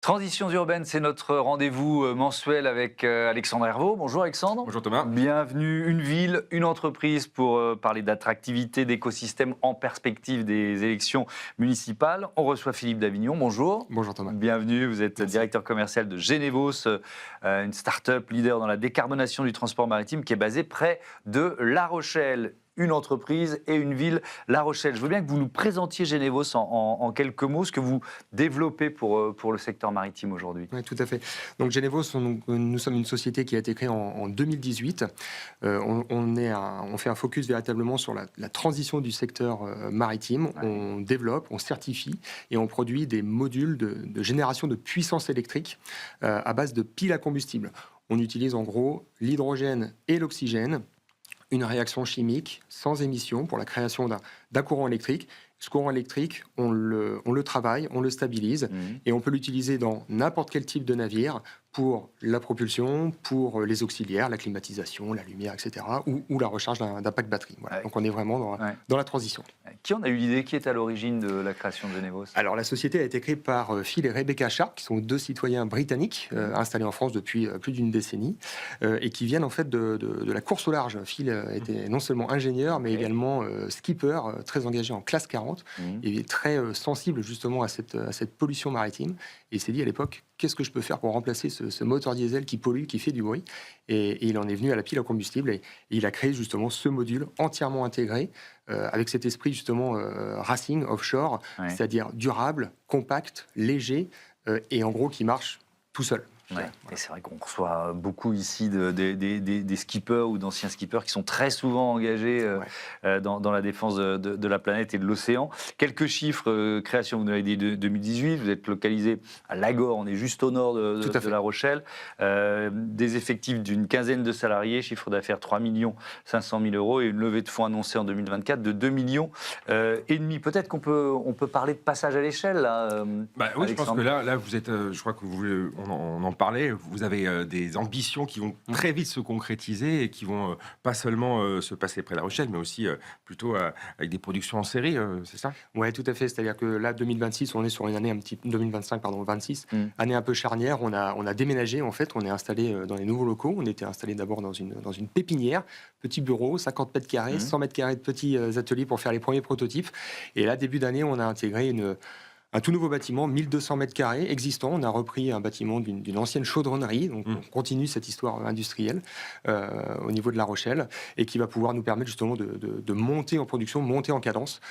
Transitions urbaines, c'est notre rendez-vous mensuel avec Alexandre Herveau. Bonjour Alexandre. Bonjour Thomas. Bienvenue, une ville, une entreprise pour parler d'attractivité, d'écosystème en perspective des élections municipales. On reçoit Philippe Davignon, bonjour. Bonjour Thomas. Bienvenue, vous êtes Merci. directeur commercial de Genevos, une start-up leader dans la décarbonation du transport maritime qui est basée près de La Rochelle. Une entreprise et une ville, La Rochelle. Je veux bien que vous nous présentiez Genevos en quelques mots, ce que vous développez pour le secteur maritime aujourd'hui. Oui, tout à fait. Donc Genevos, nous sommes une société qui a été créée en 2018. On fait un focus véritablement sur la transition du secteur maritime. Ouais. On développe, on certifie et on produit des modules de génération de puissance électrique à base de piles à combustible. On utilise en gros l'hydrogène et l'oxygène, une réaction chimique sans émission pour la création d'un courant électrique. Ce courant électrique, on le travaille, on le stabilise et on peut l'utiliser dans n'importe quel type de navire pour la propulsion, pour les auxiliaires, la climatisation, la lumière, etc. ou la recharge d'un pack batterie. Voilà. Ouais. Donc on est vraiment dans la transition. Qui en a eu l'idée? Qui est à l'origine de la création de Genevos? Alors la société a été créée par Phil et Rebecca Sharp, qui sont deux citoyens britanniques installés en France depuis plus d'une décennie et qui viennent en fait de la course au large. Phil était non seulement ingénieur, mais également skipper, très engagé en classe 40 et très sensible justement à cette pollution maritime. Et il s'est dit à l'époque, qu'est-ce que je peux faire pour remplacer ce moteur diesel qui pollue, qui fait du bruit, et il en est venu à la pile à combustible et il a créé justement ce module entièrement intégré avec cet esprit justement racing offshore, c'est-à-dire durable, compact, léger et en gros qui marche tout seul. Ouais. Voilà. Et c'est vrai qu'on reçoit beaucoup ici des skippers ou d'anciens skippers qui sont très souvent engagés dans la défense de la planète et de l'océan. Quelques chiffres, création, vous nous avez dit 2018, vous êtes localisé à Lagor, on est juste au nord de La Rochelle, des effectifs d'une quinzaine de salariés, chiffre d'affaires 3 500 000 euros et une levée de fonds annoncée en 2024 de 2,5 millions. Peut-être qu'on peut parler de passage à l'échelle là. Oui, je pense que là vous êtes, je crois que on en parlait, vous avez des ambitions qui vont très vite se concrétiser et qui vont pas seulement se passer près de La Rochelle, mais aussi plutôt avec des productions en série, c'est ça? Oui, tout à fait. C'est-à-dire que là, 2026, on est sur une année 2025, pardon, 26, année un peu charnière. On a déménagé, en fait, on est installé dans les nouveaux locaux. On était installé d'abord dans une pépinière, petit bureau, 50 mètres carrés, 100 mètres carrés de petits ateliers pour faire les premiers prototypes. Et là, début d'année, on a intégré un tout nouveau bâtiment, 1200 mètres carrés, existant. On a repris un bâtiment d'une ancienne chaudronnerie, donc on continue cette histoire industrielle au niveau de La Rochelle, et qui va pouvoir nous permettre justement de monter en production, monter en cadence,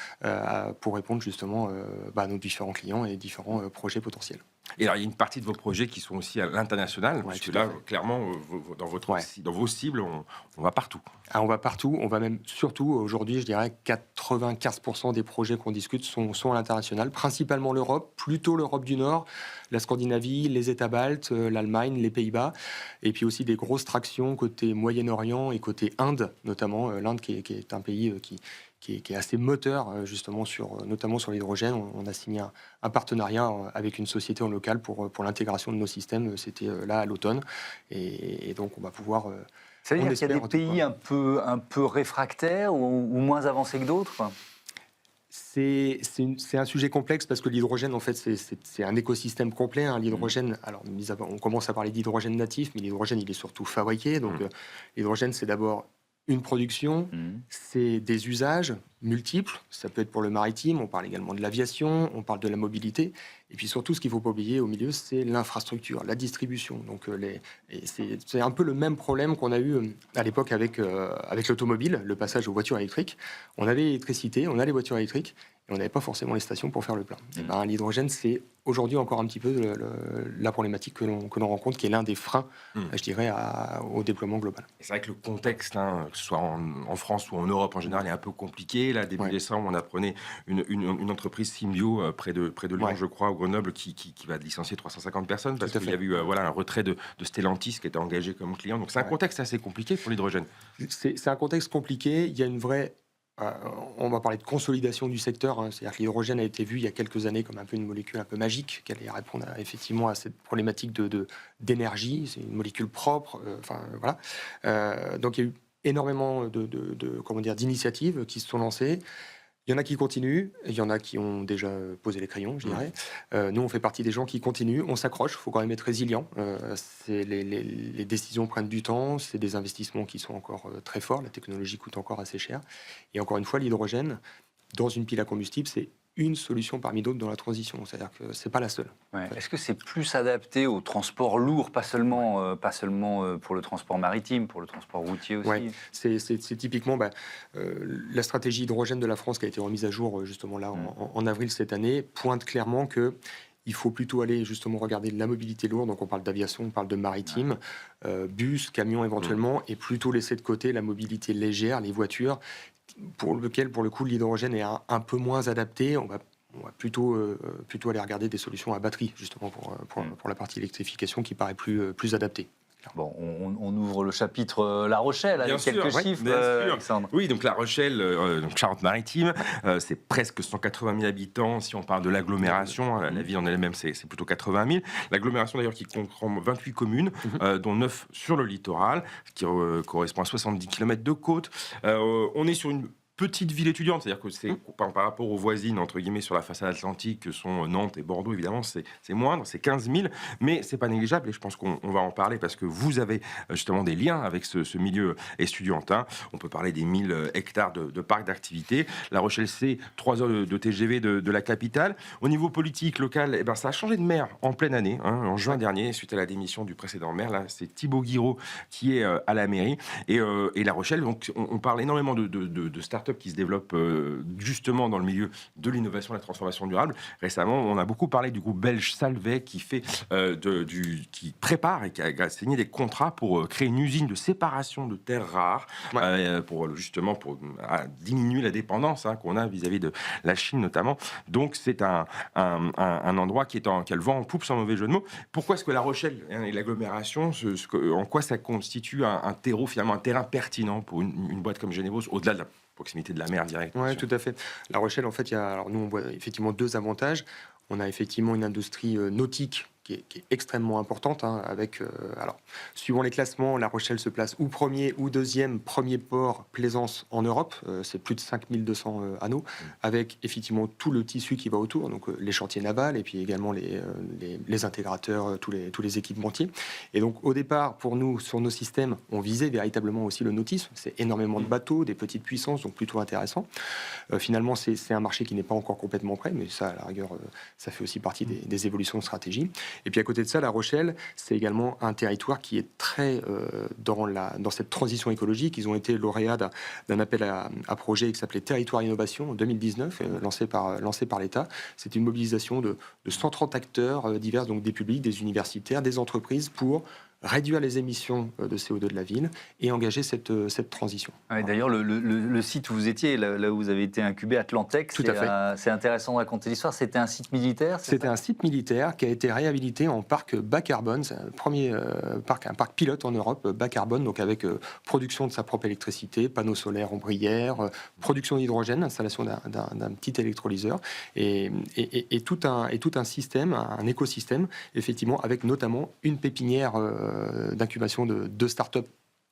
pour répondre justement à nos différents clients et différents projets potentiels. Et alors, il y a une partie de vos projets qui sont aussi à l'international, parce que là, clairement, dans vos cibles, on va partout. Ah, on va partout, on va même surtout, aujourd'hui, je dirais 95% des projets qu'on discute sont à l'international, principalement l'Europe, plutôt l'Europe du Nord, la Scandinavie, les États baltes, l'Allemagne, les Pays-Bas, et puis aussi des grosses tractions côté Moyen-Orient et côté Inde, notamment l'Inde qui est un pays qui est assez moteur justement notamment sur l'hydrogène. On a signé un partenariat avec une société en local pour l'intégration de nos systèmes. C'était là à l'automne, et donc on va pouvoir. Ça veut dire qu'il y a des pays un peu réfractaires ou moins avancés que d'autres? C'est un sujet complexe parce que l'hydrogène, en fait, c'est un écosystème complet. Hein. L'hydrogène, alors on commence à parler d'hydrogène natif, mais l'hydrogène, il est surtout fabriqué. Donc l'hydrogène, c'est d'abord une production, c'est des usages multiples. Ça peut être pour le maritime, on parle également de l'aviation, on parle de la mobilité. Et puis surtout, ce qu'il ne faut pas oublier au milieu, c'est l'infrastructure, la distribution. Donc c'est un peu le même problème qu'on a eu à l'époque avec l'automobile, le passage aux voitures électriques. On avait l'électricité, on a les voitures électriques, et on n'avait pas forcément les stations pour faire le plein. L'hydrogène, c'est aujourd'hui encore un petit peu la problématique que l'on rencontre, qui est l'un des freins, je dirais, au déploiement global. C'est vrai que le contexte, que ce soit en France ou en Europe en général, est un peu compliqué. Là, début décembre, on apprenait une entreprise Symbio près de Lyon, je crois, au Grenoble, qui va licencier 350 personnes parce qu'il y a eu un retrait de Stellantis qui était engagé comme client. Donc c'est un contexte assez compliqué pour l'hydrogène. C'est un contexte compliqué. Il y a une vraie... on va parler de consolidation du secteur, hein. C'est-à-dire que l'hydrogène a été vu il y a quelques années comme un peu une molécule un peu magique, qui allait répondre effectivement à cette problématique d'énergie. C'est une molécule propre, voilà. Donc il y a eu énormément d'initiatives qui se sont lancées. Il y en a qui continuent, il y en a qui ont déjà posé les crayons, je dirais. Nous, on fait partie des gens qui continuent, on s'accroche, il faut quand même être résilient. Les décisions prennent du temps, c'est des investissements qui sont encore très forts, la technologie coûte encore assez cher. Et encore une fois, l'hydrogène, dans une pile à combustible, c'est une solution parmi d'autres dans la transition, c'est-à-dire que c'est pas la seule. Ouais. Est-ce que c'est plus adapté au transport lourd, pas seulement pour le transport maritime, pour le transport routier aussi? Ouais, c'est typiquement la stratégie hydrogène de la France qui a été remise à jour justement là en avril cette année, pointe clairement que il faut plutôt aller justement regarder la mobilité lourde, donc on parle d'aviation, on parle de maritime, bus, camions éventuellement, et plutôt laisser de côté la mobilité légère, les voitures, pour lequel, pour le coup, l'hydrogène est un peu moins adapté. On va plutôt aller regarder des solutions à batterie, justement, pour la partie électrification qui paraît plus adaptée. Bon, on ouvre le chapitre La Rochelle avec quelques chiffres, Alexandre. Oui, donc La Rochelle, donc Charente-Maritime, c'est presque 180 000 habitants si on parle de l'agglomération. La ville en elle-même, c'est plutôt 80 000. L'agglomération d'ailleurs qui comprend 28 communes, dont 9 sur le littoral, qui correspond à 70 km de côte. On est sur une petite ville étudiante, c'est-à-dire que c'est par rapport aux voisines entre guillemets sur la façade atlantique que sont Nantes et Bordeaux, évidemment c'est moindre, c'est 15 000, mais c'est pas négligeable et je pense qu'on va en parler parce que vous avez justement des liens avec ce milieu estudiantin. On peut parler des 1000 hectares de parcs d'activités. La Rochelle, c'est 3 heures de TGV de la capitale. Au niveau politique local, eh ben, ça a changé de maire en pleine année, en juin dernier, suite à la démission du précédent maire. Là, c'est Thibaut Guiraud qui est à la mairie et La Rochelle. Donc, on parle énormément de start-up qui se développe justement dans le milieu de l'innovation et de la transformation durable. Récemment, on a beaucoup parlé du groupe belge Salvay qui fait qui prépare et qui a signé des contrats pour créer une usine de séparation de terres rares pour justement diminuer la dépendance qu'on a vis-à-vis de la Chine notamment. Donc c'est un endroit qui a le vent en poupe sans mauvais jeu de mots. Pourquoi est-ce que La Rochelle et l'agglomération, en quoi ça constitue un terreau finalement, un terrain pertinent pour une boîte comme Générose au-delà de la proximité de la mer directe? Oui, tout à fait. La Rochelle, en fait, nous, on voit effectivement 2 avantages. On a effectivement une industrie nautique qui est extrêmement importante, avec, suivant les classements, La Rochelle se place ou premier ou deuxième premier port plaisance en Europe, c'est plus de 5200 anneaux, avec effectivement tout le tissu qui va autour, donc les chantiers navals et puis également les intégrateurs, tous les équipementiers. Et donc au départ, pour nous, sur nos systèmes, on visait véritablement aussi le nautisme, c'est énormément de bateaux, des petites puissances, donc plutôt intéressant. Finalement, c'est un marché qui n'est pas encore complètement prêt, mais ça, à la rigueur, ça fait aussi partie des évolutions de stratégie. Et puis à côté de ça, La Rochelle, c'est également un territoire qui est très dans cette transition écologique. Ils ont été lauréats d'un appel à projet qui s'appelait Territoire Innovation en 2019, lancé par l'État. C'est une mobilisation de 130 acteurs divers, donc des publics, des universitaires, des entreprises, pour réduire les émissions de CO2 de la ville et engager cette transition. Ouais, d'ailleurs, le site où vous étiez, là où vous avez été incubé, Atlantec, c'est intéressant de raconter l'histoire. C'était un site militaire? C'était un site militaire qui a été réhabilité en parc bas carbone. C'est un premier un parc pilote en Europe, bas carbone, donc avec production de sa propre électricité, panneaux solaires ombrières, production d'hydrogène, installation d'un petit électrolyseur et tout un système, un écosystème, effectivement, avec notamment une pépinière d'incubation de start-up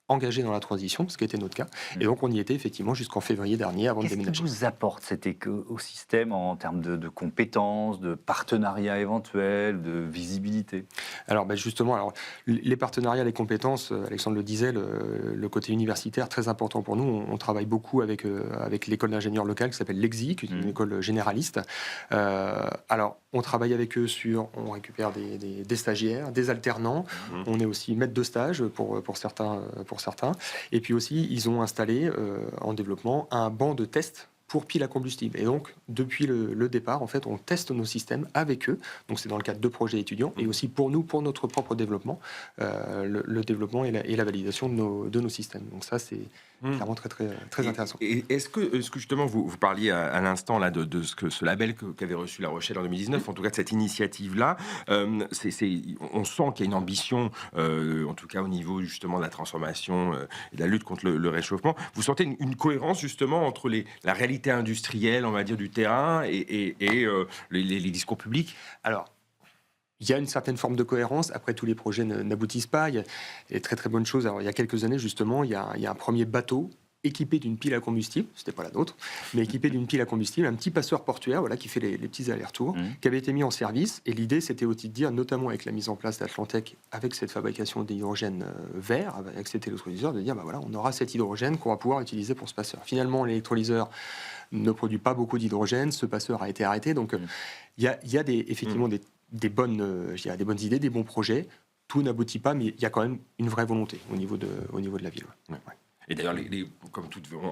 engagés dans la transition, ce qui était notre cas. Et donc, on y était effectivement jusqu'en février dernier avant de déménager. Qu'est-ce qui vous apporte cet écosystème en termes de compétences, de partenariats éventuels, de visibilité? Alors, justement, les partenariats, les compétences, Alexandre le disait, le côté universitaire, très important pour nous. On travaille beaucoup avec l'école d'ingénieurs locale qui s'appelle l'EXI, qui est une école généraliste. On travaille avec eux on récupère des stagiaires, des alternants. On est aussi maître de stage pour certains. Et puis aussi, ils ont installé en développement un banc de tests pour piles à combustible. Et donc, depuis le départ, en fait, on teste nos systèmes avec eux. Donc, c'est dans le cadre de projets étudiants et aussi pour nous, pour notre propre développement, le développement et la validation de nos systèmes. Donc ça, c'est clairement très intéressant. Et est-ce que justement, vous parliez à l'instant là de ce label qu'avait reçu La Rochelle en 2019, en tout cas de cette initiative-là, on sent qu'il y a une ambition, en tout cas au niveau justement de la transformation et de la lutte contre le réchauffement. Vous sentez une cohérence justement entre la réalité industrielle, on va dire, du terrain et les discours publics? Alors, il y a une certaine forme de cohérence. Après, tous les projets n'aboutissent pas. Il y a des très très bonnes choses. Alors, il y a quelques années, justement, il y a un premier bateau équipé d'une pile à combustible, c'était pas la nôtre, mais équipé d'une pile à combustible, un petit passeur portuaire, voilà, qui fait les petits allers-retours, qui avait été mis en service. Et l'idée, c'était aussi de dire, notamment avec la mise en place d'Atlantec, avec cette fabrication d'hydrogène vert, avec cet électrolyseur, de dire, bah voilà, on aura cet hydrogène qu'on va pouvoir utiliser pour ce passeur. Finalement, l'électrolyseur ne produit pas beaucoup d'hydrogène, ce passeur a été arrêté. Donc, il y a effectivement des bonnes idées, des bons projets. Tout n'aboutit pas, mais il y a quand même une vraie volonté au niveau de la ville. Ouais. Et d'ailleurs, comme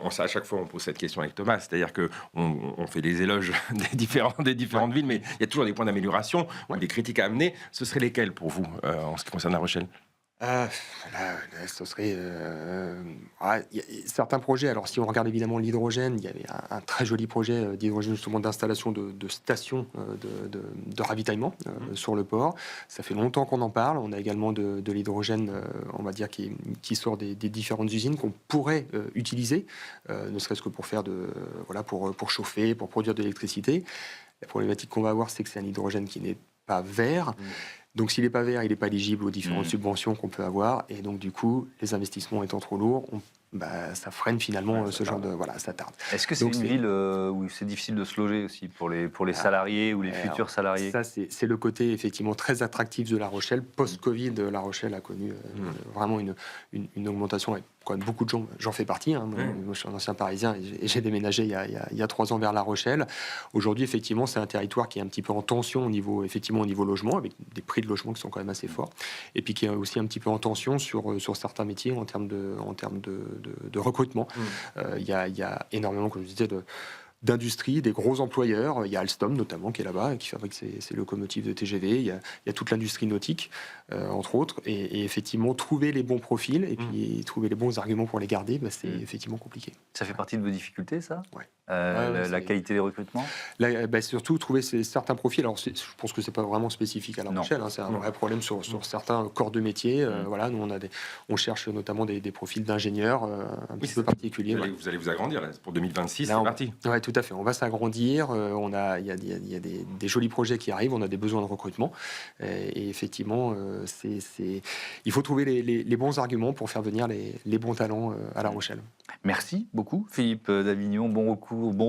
on sait, à chaque fois, on pose cette question avec Thomas, c'est-à-dire qu'on fait des éloges des différentes villes, mais il y a toujours des points d'amélioration, des critiques à amener. Ce seraient lesquels pour vous, en ce qui concerne La Rochelle ? Ce serait certains projets. Alors, si on regarde évidemment l'hydrogène, il y avait un très joli projet d'hydrogène, justement, d'installation de stations de ravitaillement sur le port. Ça fait longtemps qu'on en parle. On a également de l'hydrogène, on va dire, qui sort des différentes usines qu'on pourrait utiliser, ne serait-ce que pour faire pour chauffer, pour produire de l'électricité. La problématique qu'on va avoir, c'est que c'est un hydrogène qui n'est pas vert. Donc, s'il n'est pas vert, il n'est pas éligible aux différentes subventions qu'on peut avoir. Et donc, du coup, les investissements étant trop lourds, ça freine finalement ce genre de... Voilà, ça tarde. Est-ce que c'est une ville où c'est difficile de se loger aussi pour les salariés ou les futurs salariés ? Ça, c'est le côté effectivement très attractif de La Rochelle. Post-Covid, La Rochelle a connu vraiment une augmentation avec quand même beaucoup de gens. J'en fais partie. Moi, je suis un ancien Parisien et j'ai déménagé il y a 3 ans vers La Rochelle. Aujourd'hui, effectivement, c'est un territoire qui est un petit peu en tension au niveau logement, avec des prix de logement qui sont quand même assez forts. Et puis qui est aussi un petit peu en tension sur certains métiers en termes de recrutement. Il y a énormément, comme je disais, d'industrie, des gros employeurs. Il y a Alstom notamment qui est là-bas, qui fabrique ces locomotives de TGV. Il y a toute l'industrie nautique, entre autres. Et effectivement, trouver les bons profils et puis trouver les bons arguments pour les garder, c'est effectivement compliqué. Ça fait partie de vos difficultés, ça ? Ouais. La qualité des recrutements ? Surtout trouver certains profils. Alors, je pense que c'est pas vraiment spécifique à La Rochelle. C'est un vrai problème sur certains corps de métier. Nous, on cherche notamment des profils d'ingénieurs un petit peu particuliers. Vous allez vous agrandir là, pour 2026. C'est parti. Oui, tout à fait. On va s'agrandir. Il y a des jolis projets qui arrivent. On a des besoins de recrutement. Et effectivement, il faut trouver les bons arguments pour faire venir les bons talents à La Rochelle. Merci beaucoup, Philippe d'Avignon. Bon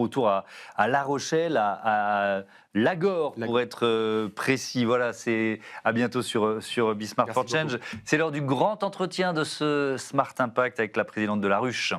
retour à La Rochelle, à Lagor, pour être précis. Voilà, c'est à bientôt sur Be Smart for Change. C'est l'heure du grand entretien de ce Smart Impact avec la présidente de La Ruche.